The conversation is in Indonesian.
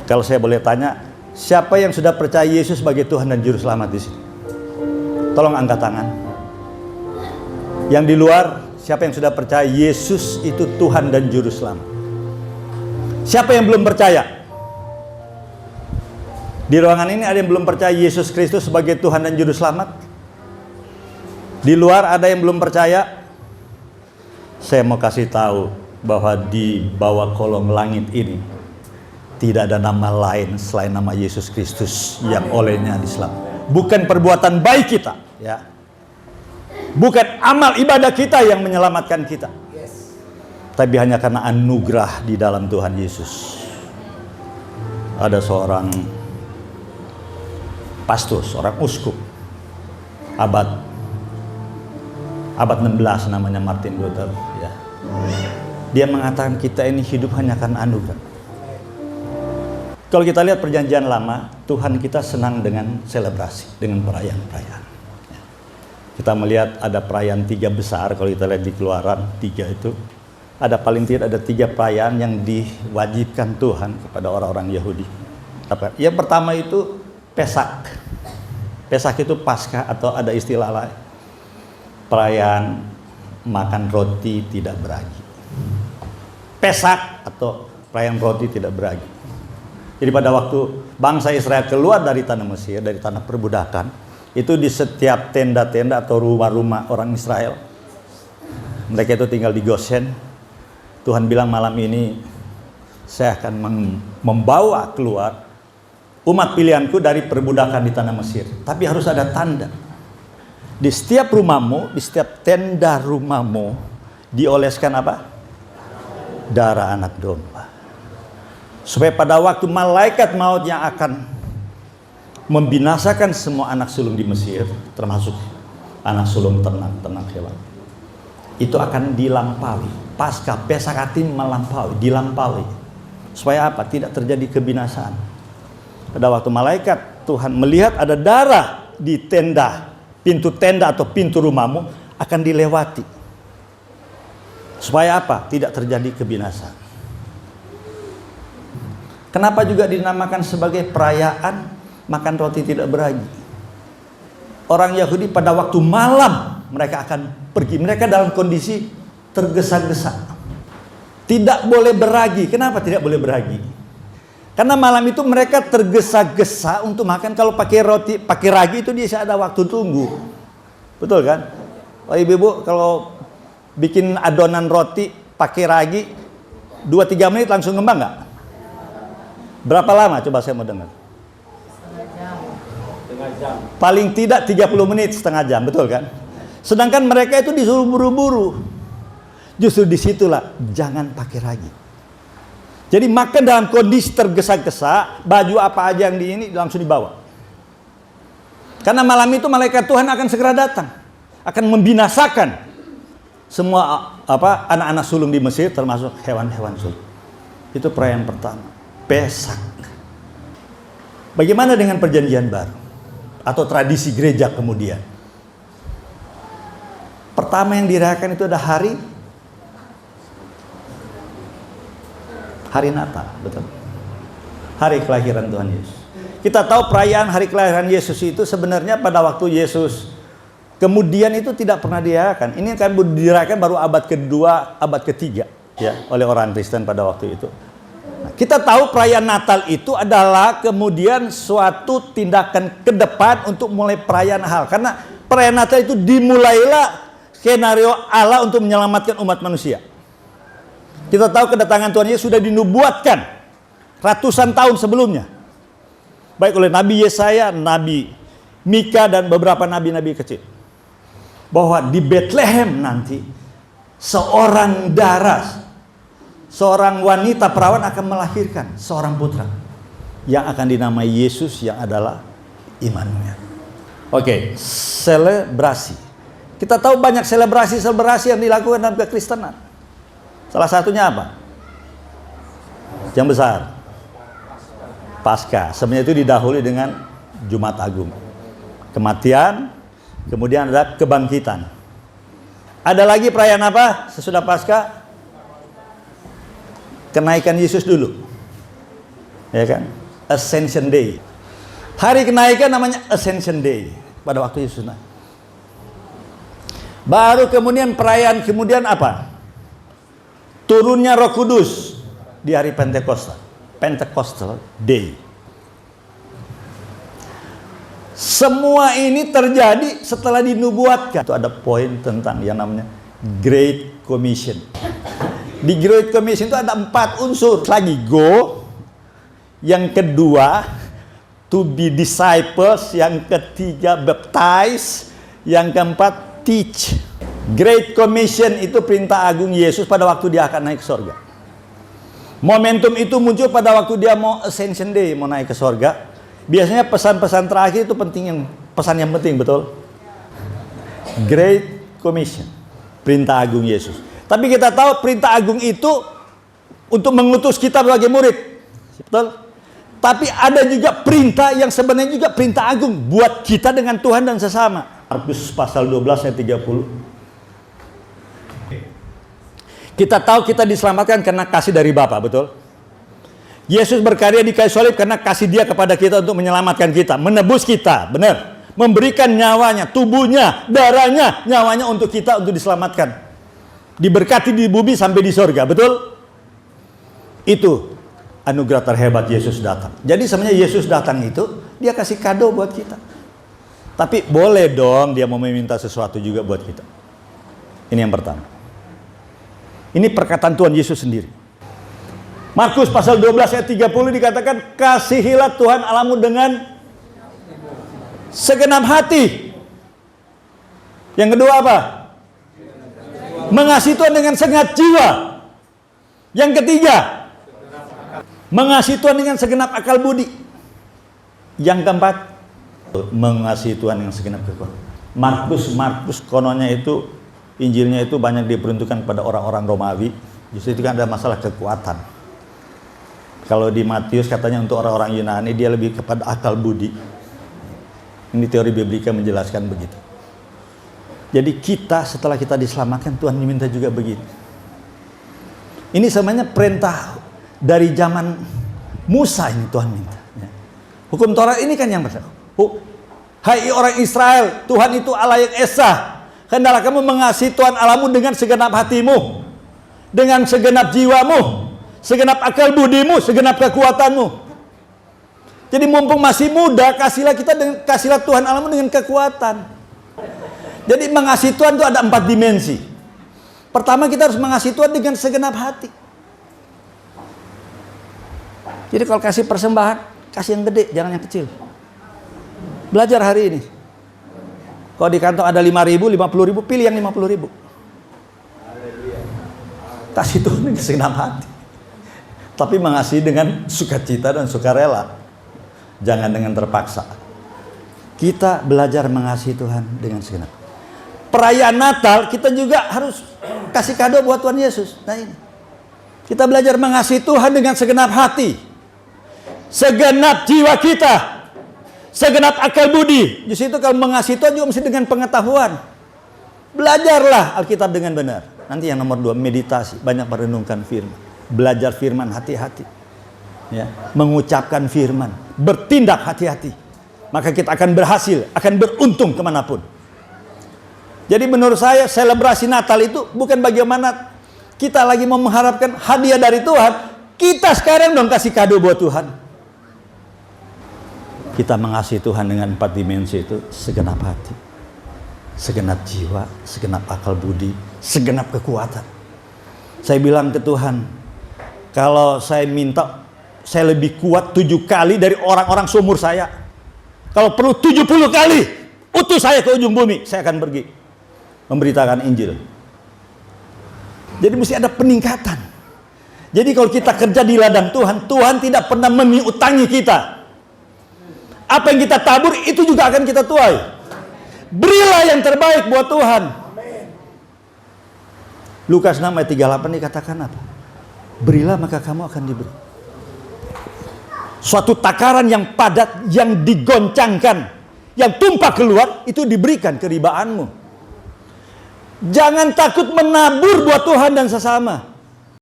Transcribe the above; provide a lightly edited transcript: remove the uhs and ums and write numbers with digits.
Kalau saya boleh tanya, siapa yang sudah percaya Yesus sebagai Tuhan dan Juru Selamat di sini? Tolong angkat tangan. Yang di luar, siapa yang sudah percaya Yesus itu Tuhan dan Juru Selamat? Siapa yang belum percaya? Di ruangan ini ada yang belum percaya Yesus Kristus sebagai Tuhan dan Juru Selamat? Di luar ada yang belum percaya? Saya mau kasih tahu bahwa di bawah kolong langit ini tidak ada nama lain selain nama Yesus Kristus yang olehnya diselamatkan. Bukan perbuatan baik kita, ya. Bukan amal ibadah kita yang menyelamatkan kita. Tapi hanya karena anugerah di dalam Tuhan Yesus. Ada seorang pastor, seorang uskup abad 16 namanya Martin Luther, ya. Dia mengatakan kita ini hidup hanya karena anugerah. Kalau kita lihat perjanjian lama, Tuhan kita senang dengan selebrasi, dengan perayaan-perayaan. Kita melihat ada perayaan 3 besar. Kalau kita lihat di Keluaran 3 itu, ada paling tidak ada 3 perayaan yang diwajibkan Tuhan kepada orang-orang Yahudi. Yang pertama itu Pesak. Pesak itu Paskah, atau ada istilah lain, perayaan makan roti tidak beragi. Pesak atau perayaan roti tidak beragi. Jadi pada waktu bangsa Israel keluar dari tanah Mesir, dari tanah perbudakan, itu di setiap tenda-tenda atau rumah-rumah orang Israel, mereka itu tinggal di Goshen. Tuhan bilang malam ini saya akan membawa keluar umat pilihanku dari perbudakan di tanah Mesir. Tapi harus ada tanda. Di setiap rumahmu, di setiap tenda rumahmu dioleskan apa? Darah anak domba. Supaya pada waktu malaikat maut yang akan membinasakan semua anak sulung di Mesir, termasuk anak sulung ternak hewan, itu akan dilampaui. Pasca Pesak Atim melampaui, dilampaui. Supaya apa? Tidak terjadi kebinasaan. Pada waktu malaikat Tuhan melihat ada darah di tenda, pintu tenda atau pintu rumahmu akan dilewati. Supaya apa? Tidak terjadi kebinasaan. Kenapa juga dinamakan sebagai perayaan makan roti tidak beragi? Orang Yahudi pada waktu malam mereka akan pergi. Mereka dalam kondisi tergesa-gesa. Tidak boleh beragi. Kenapa tidak boleh beragi? Karena malam itu mereka tergesa-gesa untuk makan. Kalau pakai roti, pakai ragi itu dia ada waktu tunggu. Betul kan? Oh ibu-ibu kalau bikin adonan roti pakai ragi 2-3 menit langsung ngembang nggak? Berapa lama? Coba saya mau dengar. Setengah jam. Paling tidak 30 menit, setengah jam, betul kan? Sedangkan mereka itu disuruh buru-buru. Justru disitulah jangan pakai ragi. Jadi makan dalam kondisi tergesa-gesa, baju apa aja yang di ini langsung dibawa. Karena malam itu malaikat Tuhan akan segera datang, akan membinasakan semua anak-anak sulung di Mesir, termasuk hewan-hewan sulung. Itu perayaan pertama. Pesak. Bagaimana dengan perjanjian baru atau tradisi gereja kemudian? Pertama yang dirayakan itu ada hari Natal, betul. Hari kelahiran Tuhan Yesus. Kita tahu perayaan hari kelahiran Yesus itu sebenarnya pada waktu Yesus kemudian itu tidak pernah dirayakan. Ini kan dirayakan baru abad kedua, abad ketiga, ya, oleh orang Kristen pada waktu itu. Nah, kita tahu perayaan Natal itu adalah kemudian suatu tindakan ke depan untuk mulai perayaan hal. Karena perayaan Natal itu dimulailah skenario Allah untuk menyelamatkan umat manusia. Kita tahu kedatangan Tuhan Yesus sudah dinubuatkan ratusan tahun sebelumnya. Baik oleh Nabi Yesaya, Nabi Mika, dan beberapa nabi-nabi kecil. Bahwa di Bethlehem nanti seorang wanita perawan akan melahirkan seorang putra yang akan dinamai Yesus, yang adalah Immanuel. Oke, selebrasi. Kita tahu banyak selebrasi yang dilakukan dalam kekristenan. Salah satunya apa? Yang besar, Paskah. Sebenarnya itu didahului dengan Jumat Agung. Kematian, kemudian ada kebangkitan. Ada lagi perayaan apa sesudah Paskah? Kenaikan Yesus dulu. Ya kan? Ascension Day. Hari kenaikan namanya Ascension Day pada waktu Yesus naik. Baru kemudian perayaan kemudian apa? Turunnya Roh Kudus di hari Pentecost. Pentecostal Day. Semua ini terjadi setelah dinubuatkan. Itu ada poin tentang yang namanya Great Commission. Di Great Commission itu ada 4 unsur. Lagi go. Yang kedua, to be disciples. Yang ketiga, baptize. Yang keempat, teach. Great Commission itu perintah agung Yesus pada waktu dia akan naik ke sorga. Momentum itu muncul pada waktu dia mau Ascension Day, mau naik ke sorga. Biasanya pesan-pesan terakhir itu pesan yang penting, betul? Great Commission, perintah agung Yesus. Tapi kita tahu perintah agung itu untuk mengutus kita sebagai murid, betul? Tapi ada juga perintah yang sebenarnya juga perintah agung buat kita dengan Tuhan dan sesama. Markus pasal 12 ayat 30. Kita tahu kita diselamatkan karena kasih dari Bapa, betul? Yesus berkarya di kayu salib karena kasih Dia kepada kita untuk menyelamatkan kita, menebus kita, benar? Memberikan nyawanya, tubuhnya, darahnya, nyawanya untuk kita untuk diselamatkan. Diberkati di bumi sampai di sorga, betul? Itu anugerah terhebat Yesus datang. Jadi sebenarnya Yesus datang itu Dia kasih kado buat kita. Tapi boleh dong Dia mau meminta sesuatu juga buat kita. Ini yang pertama. Ini perkataan Tuhan Yesus sendiri. Markus pasal 12 ayat 30 dikatakan, kasihilah Tuhan Allahmu dengan segenap hati. Yang kedua apa? Mengasihi Tuhan dengan segenap jiwa. Yang ketiga, mengasihi Tuhan dengan segenap akal budi. Yang keempat, mengasihi Tuhan dengan segenap kekuatan. Markus kononnya itu, Injilnya itu banyak diperuntukkan kepada orang-orang Romawi. Justru itu kan ada masalah kekuatan. Kalau di Matius katanya untuk orang-orang Yunani dia lebih kepada akal budi. Ini teori biblika menjelaskan begitu. Jadi kita setelah kita diselamatkan, Tuhan minta juga begitu. Ini sebenarnya perintah dari zaman Musa ini Tuhan minta. Hukum Taurat ini kan yang bersama. Hai orang Israel, Tuhan itu Allah yang esa. Hendaklah kamu mengasihi Tuhan Allahmu dengan segenap hatimu, dengan segenap jiwamu, segenap akal budimu, segenap kekuatanmu. Jadi mumpung masih muda, kasihlah Tuhan Allahmu dengan kekuatan. Jadi mengasihi Tuhan itu ada 4 dimensi. Pertama, kita harus mengasihi Tuhan dengan segenap hati. Jadi kalau kasih persembahan, kasih yang gede, jangan yang kecil. Belajar hari ini. Kalau di kantong ada 5.000, 50.000, pilih yang 50.000. Kasih Tuhan dengan segenap hati. Tapi mengasihi dengan sukacita dan sukarela. Jangan dengan terpaksa. Kita belajar mengasihi Tuhan dengan segenap. Perayaan Natal kita juga harus kasih kado buat Tuhan Yesus. Nah ini. Kita belajar mengasihi Tuhan dengan segenap hati. Segenap jiwa kita. Segenap akal budi. Di situ kalau mengasihi Tuhan juga mesti dengan pengetahuan. Belajarlah Alkitab dengan benar. Nanti yang nomor 2, meditasi, banyak merenungkan firman. Belajar firman hati-hati. Ya, mengucapkan firman, bertindak hati-hati. Maka kita akan berhasil, akan beruntung kemanapun. Jadi menurut saya selebrasi Natal itu bukan bagaimana kita lagi mau mengharapkan hadiah dari Tuhan. Kita sekarang dong kasih kado buat Tuhan. Kita mengasihi Tuhan dengan 4 dimensi itu, segenap hati, segenap jiwa, segenap akal budi, segenap kekuatan. Saya bilang ke Tuhan, kalau saya minta, saya lebih kuat 7 kali dari orang-orang seumur saya. Kalau perlu 70 kali, utus saya ke ujung bumi, saya akan pergi memberitakan Injil. Jadi mesti ada peningkatan. Jadi kalau kita kerja di ladang Tuhan, Tuhan tidak pernah meniutangi kita. Apa yang kita tabur itu juga akan kita tuai. Berilah yang terbaik buat Tuhan. Lukas 6 ayat 38 dikatakan apa? Berilah maka kamu akan diberi. Suatu takaran yang padat, yang digoncangkan, yang tumpah keluar, itu diberikan keribaanmu. Jangan takut menabur buat Tuhan dan sesama.